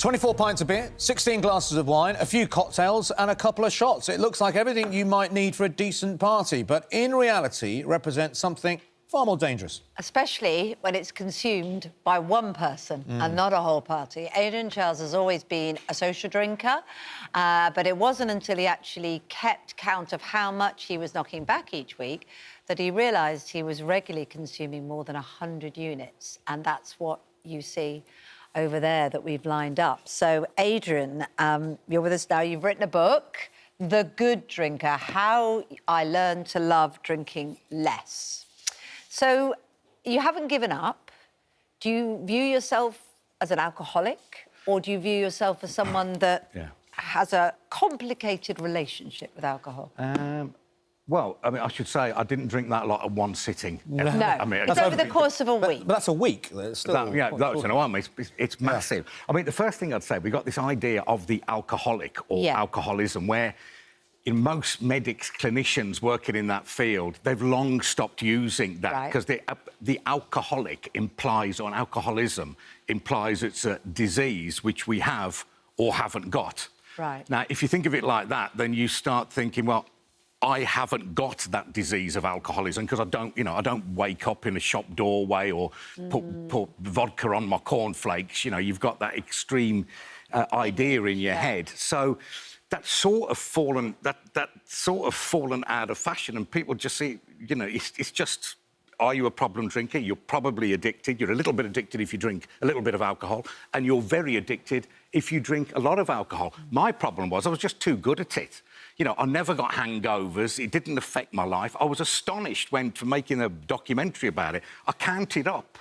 24 pints of beer, 16 glasses of wine, a few cocktails and a couple of shots. It looks like everything you might need for a decent party, but in reality it represents something far more dangerous. Especially when it's consumed by one person and not a whole party. Adrian Chiles has always been a social drinker, but it wasn't until he actually kept count of how much he was knocking back each week that he realised he was regularly consuming more than 100 units. And that's what you see over there that we've lined up. So, Adrian, you're with us now. You've written a book, The Good Drinker, How I Learned to Love Drinking Less. So, you haven't given up. Do you view yourself as an alcoholic, or do you view yourself as someone that has a complicated relationship with alcohol? Well, I mean, I should say I didn't drink that lot at one sitting. No, I mean, it's over the course of a week. But that's a week. It's still it's massive. I mean, the first thing I'd say, we got this idea of the alcoholic or alcoholism, where in most medics, clinicians working in that field, they've long stopped using that because the alcoholic implies, or alcoholism implies it's a disease which we have or haven't got. Right. Now, if you think of it like that, then you start thinking, well, I haven't got that disease of alcoholism because I don't wake up in a shop doorway or put vodka on my cornflakes. You know, you've got that extreme idea in your head. So that's sort of fallen out of fashion, and people just see, you know, it's just, are you a problem drinker? You're probably addicted. You're a little bit addicted if you drink a little bit of alcohol, and you're very addicted if you drink a lot of alcohol. My problem was I was just too good at it. You know, I never got hangovers. It didn't affect my life. I was astonished when, for making a documentary about it, I counted up,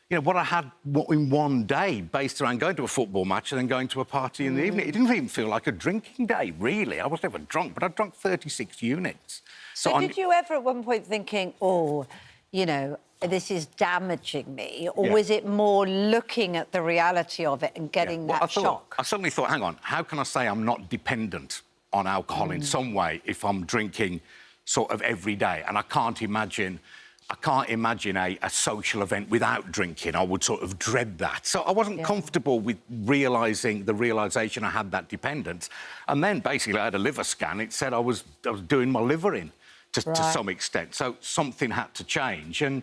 you know, what I had in one day based around going to a football match and then going to a party in the evening. It didn't even feel like a drinking day, really. I was never drunk, but I drank 36 units. So did you ever at one point thinking, oh, you know, this is damaging me? Or was it more looking at the reality of it and getting that shock? I suddenly thought, hang on, how can I say I'm not dependent on alcohol in some way if I'm drinking sort of every day? And I can't imagine a social event without drinking. I would sort of dread that. So I wasn't comfortable with the realisation I had that dependence. And then basically I had a liver scan. It said I was doing my liver in to some extent. So something had to change. And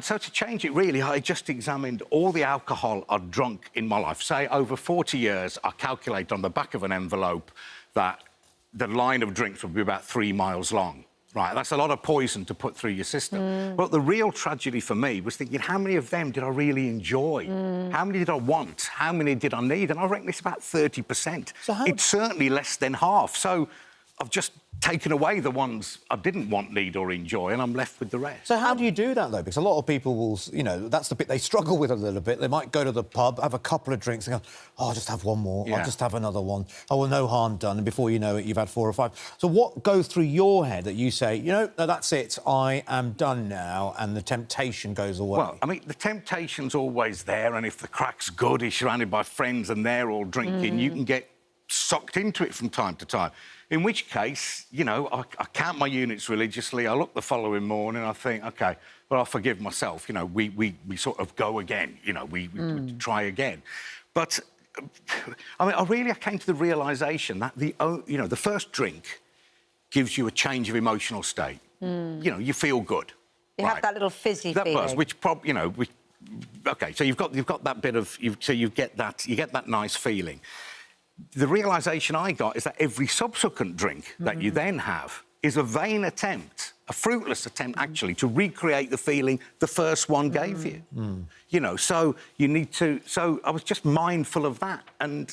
so to change it, really, I just examined all the alcohol I'd drunk in my life. Say, over 40 years, I calculate on the back of an envelope that the line of drinks would be about 3 miles long. Right, that's a lot of poison to put through your system. But the real tragedy for me was thinking, how many of them did I really enjoy? How many did I want? How many did I need? And I reckon it's about 30%. It's certainly less than half. So I've just taken away the ones I didn't want, need or enjoy, and I'm left with the rest. So how do you do that, though? Because a lot of people will, you know, that's the bit they struggle with a little bit. They might go to the pub, have a couple of drinks and go, oh, I'll just have one more, I'll just have another one. Oh, well, no harm done. And before you know it, you've had 4 or 5. So what goes through your head that you say, you know, no, that's it, I am done now, and the temptation goes away? Well, I mean, the temptation's always there, and if the crack's good, you're surrounded by friends and they're all drinking, you can get sucked into it from time to time. In which case, you know, I count my units religiously. I look the following morning, I think, OK, well, I'll forgive myself. You know, we sort of go again. You know, we try again. But, I mean, I came to the realisation that, you know, the first drink gives you a change of emotional state. You know, you feel good. You have that little fizzy feeling. That buzz, you know, OK, so you've got that bit of... So you get that nice feeling. The realisation I got is that every subsequent drink that you then have is a vain attempt, a fruitless attempt, actually, to recreate the feeling the first one gave you. You know, so you need to... So I was just mindful of that. And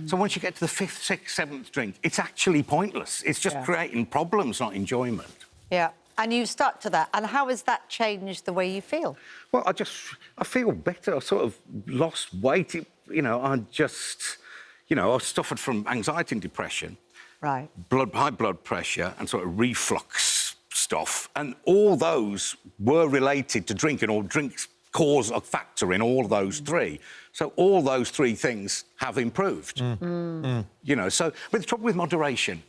so once you get to the 5th, 6th, 7th drink, it's actually pointless. It's just creating problems, not enjoyment. Yeah. And you stuck to that. And how has that changed the way you feel? Well, I feel better. I sort of lost weight. You know, you know, I suffered from anxiety and depression, high blood pressure and sort of reflux stuff, and all those were related to drinking, or drinks cause a factor in all those 3. So all those 3 things have improved. You know, so... But the trouble with moderation,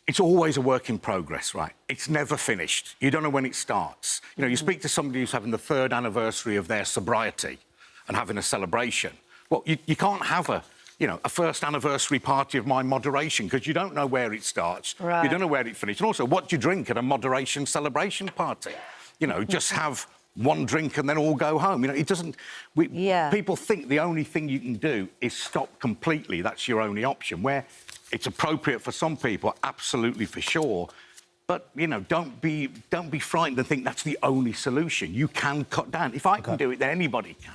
it's always a work in progress, right? It's never finished. You don't know when it starts. You know, you speak to somebody who's having the 3rd anniversary of their sobriety and having a celebration. Well, you can't have a first anniversary party of my moderation because you don't know where it starts. Right. You don't know where it finishes. And also, what do you drink at a moderation celebration party? You know, just have one drink and then all go home. You know, it doesn't... People think the only thing you can do is stop completely. That's your only option, where it's appropriate for some people, absolutely for sure. But, you know, don't be frightened and think that's the only solution. You can cut down. If I can do it, then anybody can.